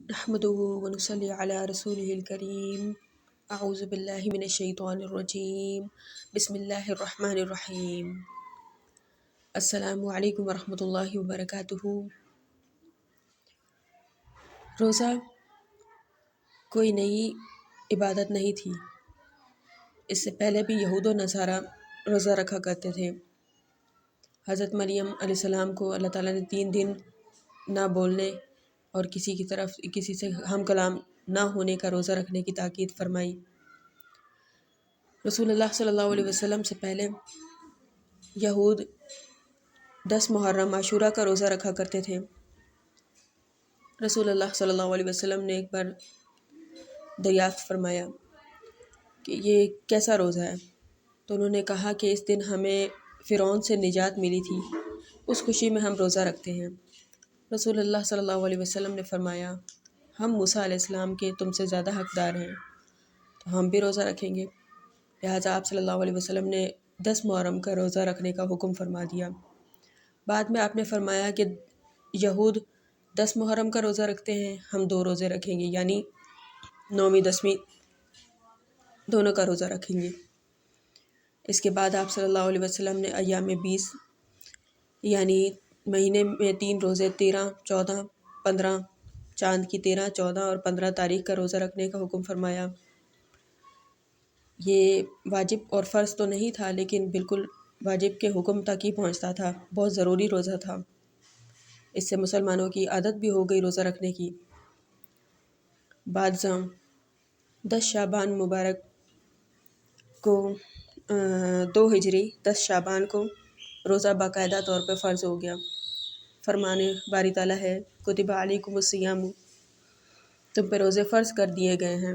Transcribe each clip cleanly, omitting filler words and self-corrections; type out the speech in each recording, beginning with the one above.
نحمده ونصلي على رسوله الكريم اعوذ باللہ من الشیطان الرجیم بسم اللہ الرحمن الرحیم السلام علیکم ورحمۃ اللہ وبرکاتہ۔ روزہ کوئی نئی عبادت نہیں تھی۔ اس سے پہلے بھی یہود و نصارہ روزہ رکھا کرتے تھے۔ حضرت مریم علیہ السلام کو اللہ تعالیٰ نے 3 دن نہ بولنے اور کسی سے ہم کلام نہ ہونے کا روزہ رکھنے کی تاکید فرمائی۔ رسول اللہ صلی اللہ علیہ وسلم سے پہلے یہود 10 محرم عاشورہ کا روزہ رکھا کرتے تھے۔ رسول اللہ صلی اللہ علیہ وسلم نے ایک بار دریافت فرمایا کہ یہ کیسا روزہ ہے، تو انہوں نے کہا کہ اس دن ہمیں فرعون سے نجات ملی تھی، اس خوشی میں ہم روزہ رکھتے ہیں۔ رسول اللہ صلی اللہ علیہ وسلم نے فرمایا ہم موسیٰ علیہ السلام کے تم سے زیادہ حقدار ہیں، تو ہم بھی روزہ رکھیں گے۔ لہٰذا آپ صلی اللہ علیہ وسلم نے 10 محرم کا روزہ رکھنے کا حکم فرما دیا۔ بعد میں آپ نے فرمایا کہ یہود 10 محرم کا روزہ رکھتے ہیں، ہم 2 روزے رکھیں گے، یعنی 9ویں 10ویں دونوں کا روزہ رکھیں گے۔ اس کے بعد آپ صلی اللہ علیہ وسلم نے ایام 20 یعنی مہینے میں 3 روزے 13، 14، 15، چاند کی 13، 14 اور 15 تاریخ کا روزہ رکھنے کا حکم فرمایا۔ یہ واجب اور فرض تو نہیں تھا، لیکن بالکل واجب کے حکم تک ہی پہنچتا تھا، بہت ضروری روزہ تھا۔ اس سے مسلمانوں کی عادت بھی ہو گئی روزہ رکھنے کی۔ بعد ازاں 10 شعبان مبارک کو 2 ہجری 10 شعبان کو روزہ باقاعدہ طور پہ فرض ہو گیا۔ فرمان باری تعالیٰ ہے کتب علیکم الصیام، تم پہ روزے فرض کر دیے گئے ہیں۔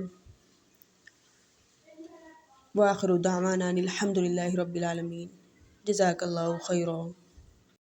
وآخر دعوانا ان الحمد للہ رب العالمین۔ جزاک اللہ خیرا۔